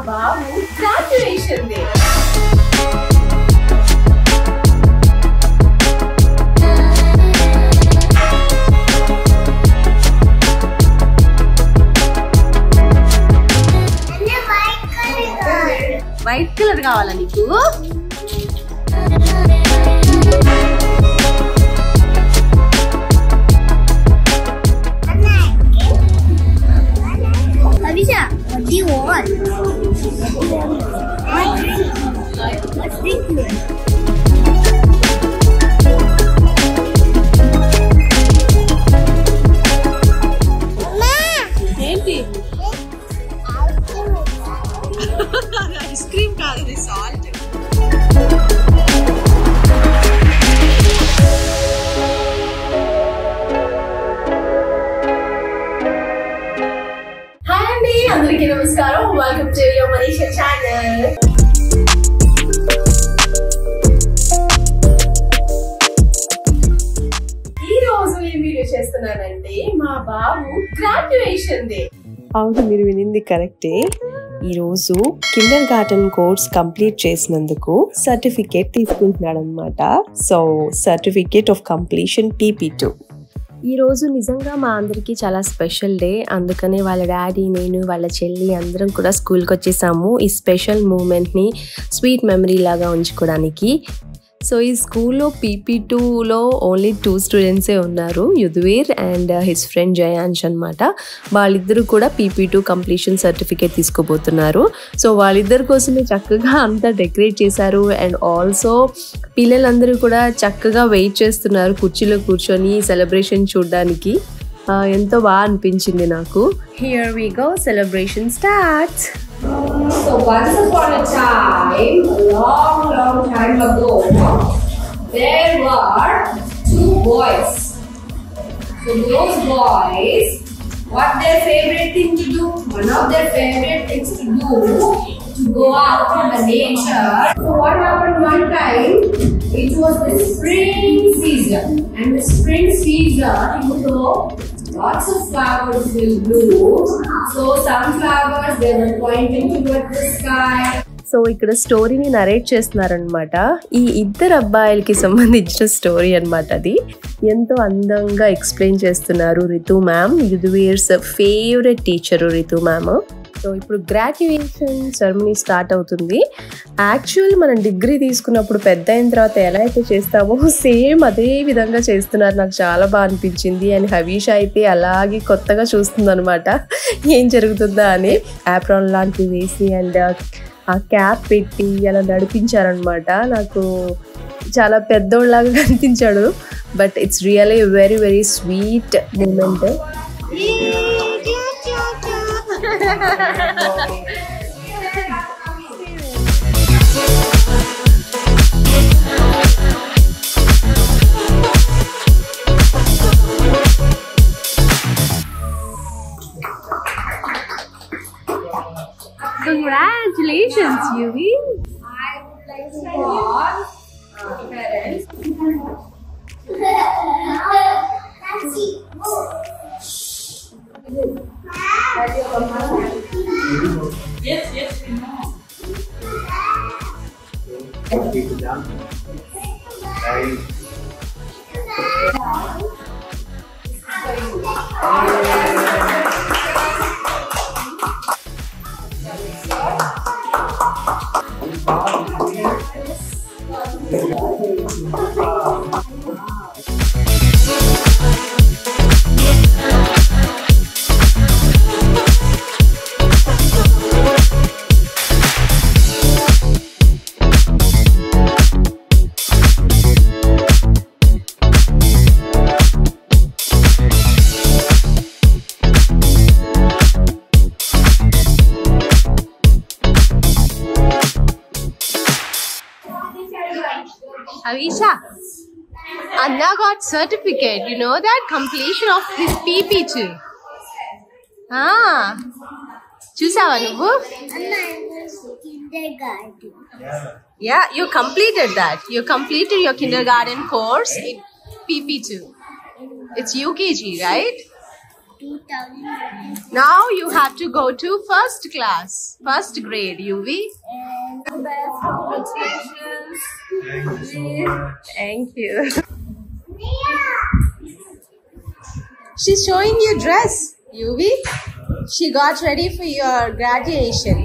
బాబు graduation day. White colour కావాలా నీకు? Avisha, what do you want? What's this? ఏంటి? Ice cream కాదు, ఇది సాల్ట్. హాయ్ అండి, అందరికీ నమస్కారం. Welcome to your Manisha channel. ఈ రోజు ఈ వీడియో చేస్తున్నానంటే మా బాబు గ్రాడ్యుయేషన్ డే. అవును, మీరు వినింది కరెక్టే. ఈరోజు కిండర్ గార్టెన్ కోర్స్ కంప్లీట్ చేసినందుకు సర్టిఫికేట్ తీసుకుంటున్నాడు అనమాట. So certificate of completion PP2. ఈరోజు నిజంగా మా అందరికీ చాలా స్పెషల్ డే. అందుకనే వాళ్ళ డాడీ, నేను, వాళ్ళ చెల్లి అందరం కూడా స్కూల్కి వచ్చేసాము ఈ స్పెషల్ మూమెంట్ని స్వీట్ మెమరీ లాగా ఉంచుకోవడానికి. సో ఈ స్కూల్లో PP2లో ఓన్లీ 2 స్టూడెంట్సే ఉన్నారు, Yudhvir and his friend Jayansh అనమాట. వాళ్ళిద్దరూ కూడా PP2 కంప్లీషన్ సర్టిఫికేట్ తీసుకోబోతున్నారు. సో వాళ్ళిద్దరి కోసమే చక్కగా అంతా డెకరేట్ చేశారు. అండ్ ఆల్సో పిల్లలందరూ కూడా చక్కగా వెయిట్ చేస్తున్నారు కుర్చీలో కూర్చొని సెలబ్రేషన్ చూడడానికి. ఎంతో బాగా అనిపించింది నాకు. Here we go, celebration starts. So once upon a time, a long time ago, there were 2 boys. So those boys, what their favorite thing to do? One of their favorite things to do, to go out in the nature. So what happened one time? It was the spring season, and the spring season, you know, lots of flowers will bloom. So some flowers, they were pointing towards the sky. So ఇక్కడ స్టోరీని narrate చేస్తున్నారనమాట. ఈ ఇద్దరు అబ్బాయిలకి సంబంధించిన story అనమాట. అది ఎంతో అందంగా ఎక్స్ప్లెయిన్ చేస్తున్నారు Ritu ma'am, Yudhveer's favourite teacher Ritu ma'am. So ఇప్పుడు గ్రాడ్యుయేషన్ సెరమనీ స్టార్ట్ అవుతుంది. యాక్చువల్ మనం డిగ్రీ తీసుకున్నప్పుడు పెద్ద అయిన తర్వాత ఎలా అయితే చేస్తామో సేమ్ అదే విధంగా చేస్తున్నారు. నాకు చాలా బాగా అనిపించింది. అండ్ హవీష అయితే అలాగే కొత్తగా చూస్తుంది అనమాట ఏం జరుగుతుందా అని. యాప్రాన్ లాంటివి వేసి అండ్ ఆ క్యాప్ పెట్టి అలా నడిపించారనమాట. నాకు చాలా పెద్దోళ్ళలాగా కనిపించాడు. But it's really very very sweet moment. Congratulations, Yuvi. I would like to call parents. Yes, yes, we know. Avisha, Anna got certificate. You know that? Completion of his PP2. Chusava nuvu? Kindergarten. Yeah, you completed that. You completed your kindergarten course in PP2. It's UKG, right? 2000. Now you have to go to first class, first grade, UV. Congratulations. Thank you. She's showing you dress, UV. She got ready for your graduation.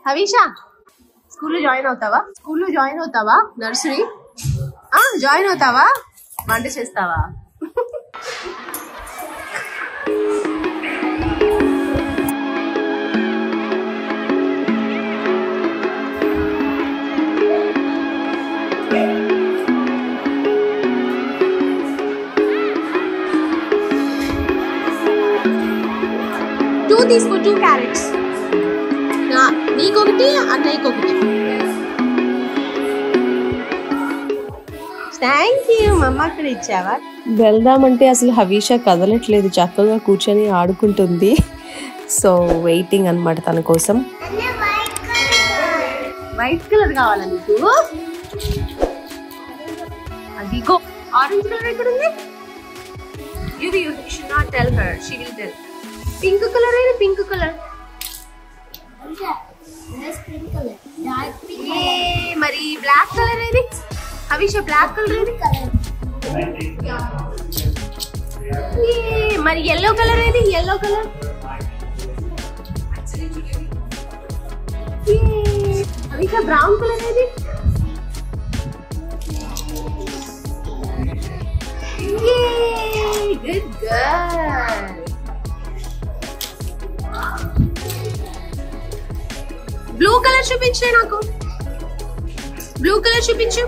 Havisha, school lo join avutava? School lo join avutava? Nursery? Join avutava? Vanta chestava? తీసుకో 2 carrots. నీకొకటి అన్నయ్యకొకటి. Thank you. మమ్మ అక్కడ ఇచ్చావా? వెళ్దామంటే అసలు హవీషా కదలట్లేదు, చక్కగా కూర్చొని ఆడుకుంటుంది. సో వెయిటింగ్ అన్నమాట తన కోసం. వైట్ కలర్ కావాలా నీకు? అదిగో ఆరెంజ్ కలర్ ఎక్కడ ఉంది? You should not tell her, she will tell. Pink colour ఏది? పింక్ కలర్ మరి బ్లాక్ కలర్ ఏది? హవీషా బ్లాక్ కలర్ ఏది? మరి yellow కలర్ ఏది? yellow కలర్ హవీషా బ్రౌన్ కలర్ ఏది? Good girl. బ్లూ కలర్ చూపించే నాకు. బ్లూ కలర్ చూపించు.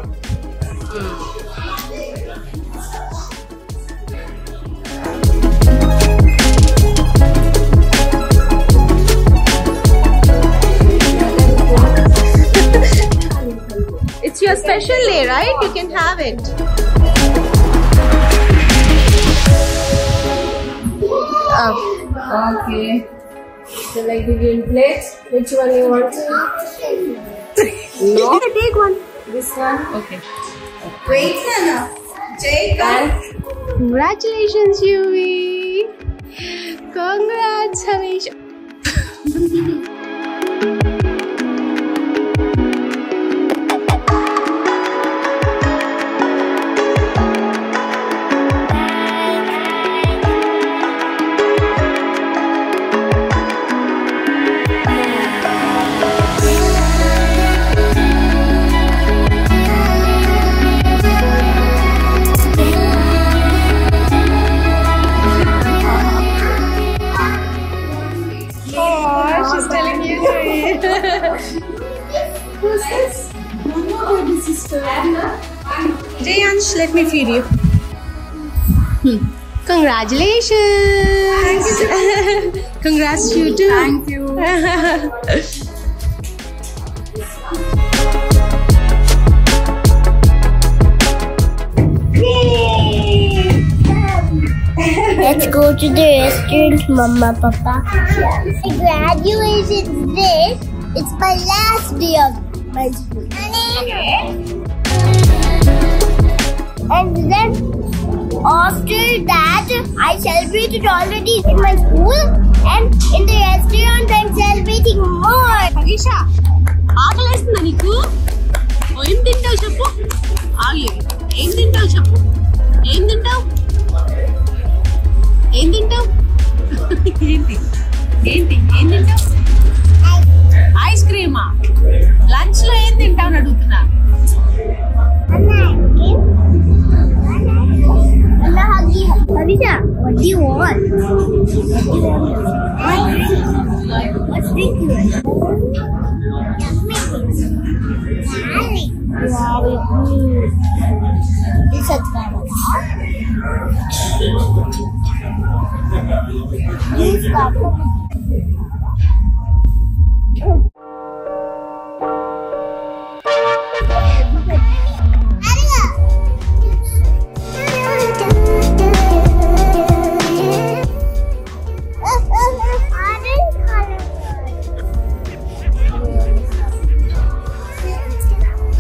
It's your special day, right? You can have it. Okay. So like give you in plates. Which one you want to? No. Take one. This one? Okay. Wait, Nana. Take one. Congratulations, Yuvi. Congrats, Havisha. She's telling you. Who's this? Baby sister. Jayansh, let me feed you. Congratulations. Congrats to you too. Thank you. Let's go to the restaurant, Mama, Papa. My graduation day. It's my last day of my school. And then after that, I celebrated already in my school, and in the restaurant I'm celebrating more. Havisha, ఆకలేస్తుందా నీకు? ఏం తింటావు చెప్పు? ఏం తింటావు చెప్పు? ఏం తింటావు? ఏం తింటావు? ఏంటి ఏంటి ఏం తింటావు? ఐస్ క్రీమా? లంచ్ లో ఏం తింటావు అని అడుగుతున్నా. Havisha, what do you want? What drink do you want? This is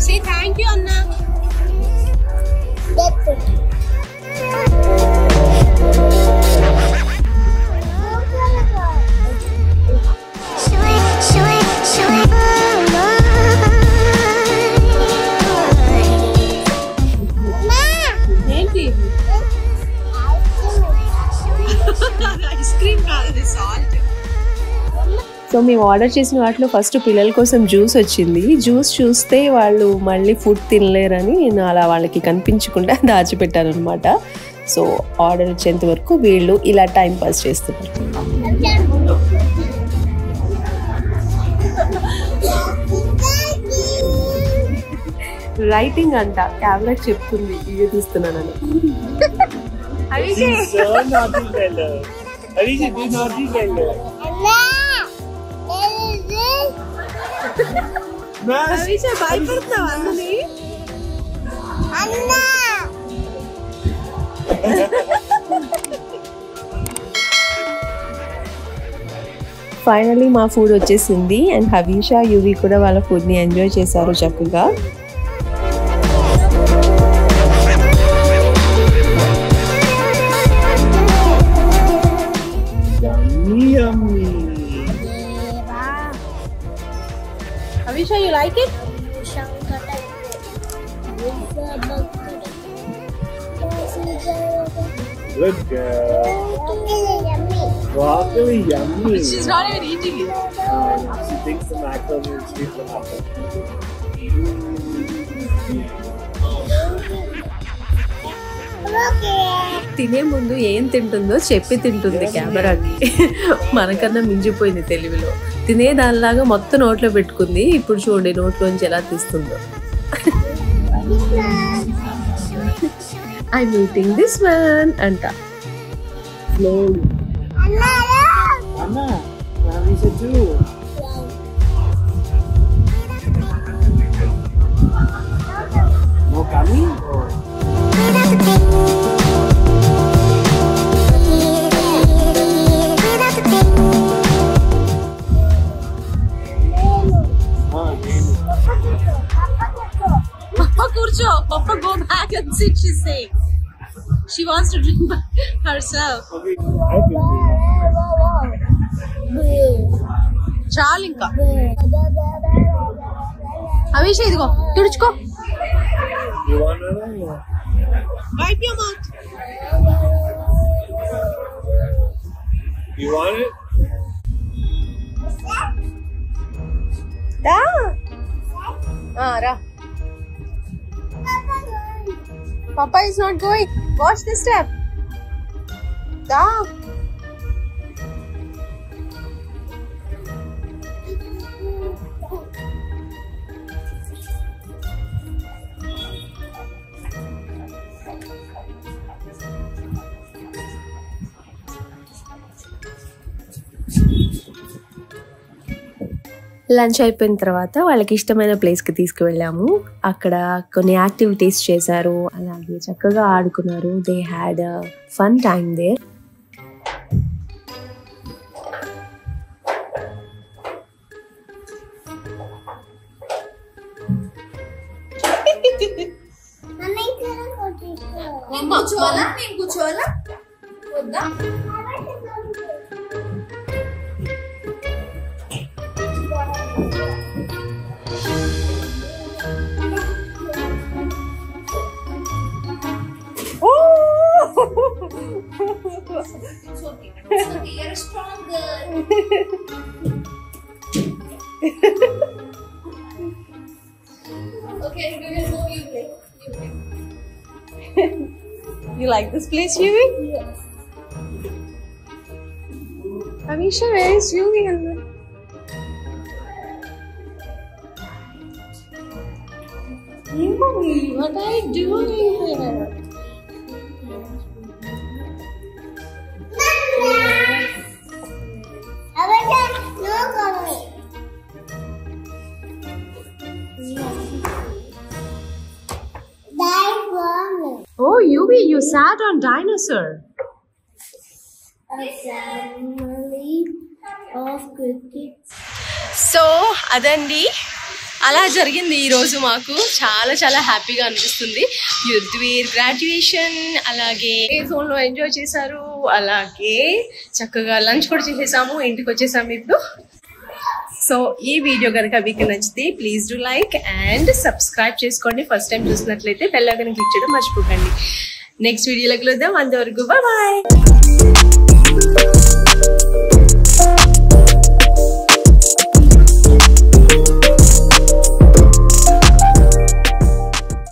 Say thank you, Anna. That's it. Ice cream కాదు, సాల్ట్. సో మేము ఆర్డర్ చేసిన వాటిలో ఫస్ట్ పిల్లల కోసం జ్యూస్ వచ్చింది. జ్యూస్ చూస్తే వాళ్ళు మళ్ళీ ఫుడ్ తినలేరని నేను అలా వాళ్ళకి కనిపించకుండా దాచిపెట్టాను అనమాట. సో ఆర్డర్ వచ్చేంత వరకు వీళ్ళు ఇలా టైం పాస్ చేస్తున్నారు. రైటింగ్ అంట, కెమెరా చెప్తుంది వీడియో తీస్తున్నానని. భయపడుతున్నావా అన్నని? ఫైనలీ మా ఫుడ్ వచ్చేసింది అండ్ హవీషా, యువి కూడా వాళ్ళ ఫుడ్ని ఎంజాయ్ చేశారు చక్కగా. Havisha, you like it? Good girl. Broccoli, yummy. She's not even eating it. She thinks the macaroni and cheese will happen. తినే ముందు ఏం తింటుందో చెప్పి తింటుంది కెమెరాకి. మనకన్నా మించిపోయింది తెలివిలో. తినే దానిలాగా మొత్తం నోట్లో పెట్టుకుంది. ఇప్పుడు చూడండి నోట్లోంచి ఎలా తీస్తుందో. I'm eating this one అంట. Slowly. Anna, Havisha too. No coming? Papa kurcho. Papa go back and sit, she's saying. She wants to drink by herself. Okay, I will చాలు ఇంకా. హవీషా ఇదిగో తుడుచుకో. You want another? Wipe your mouth. You want it? Da. Ra. Papa is not going. Watch this step. Da. Lunch అయిపోయిన తర్వాత వాళ్ళకి ఇష్టమైన ప్లేస్కి తీసుకువెళ్ళాము. అక్కడ కొన్ని యాక్టివిటీస్ చేశారు, అలాగే చక్కగా ఆడుకున్నారు. They had fun time there. కూర్చోవాలా? నేను కూర్చోవాలా? వద్దా? It's okay. It's okay. You're a strong girl. Okay, we will go. You play. You play. You like this place, Yuvi? Yes. Havisha, where is Yuvi? Yuvi, what are you doing here? Oh, Yuvi, you sat on dinosaur. A family of crickets. So అదండి, అలా జరిగింది ఈరోజు. మాకు చాలా చాలా హ్యాపీగా అనిపిస్తుంది. Yudhvir graduation, అలాగే జోన్లో ఎంజాయ్ చేశారు, అలాగే చక్కగా లంచ్ కూడా చేసేసాము, ఇంటికి వచ్చేసాము ఇప్పుడు. సో ఈ వీడియో కనుక మీకు నచ్చితే please do like and subscribe చేసుకోండి. ఫస్ట్ టైం చూసినట్లయితే బెల్ ఐకాన్ క్లిక్ చేయడం మర్చిపోకండి. నెక్స్ట్ వీడియోలో కలుద్దాం. అంతవరకు బాయ్.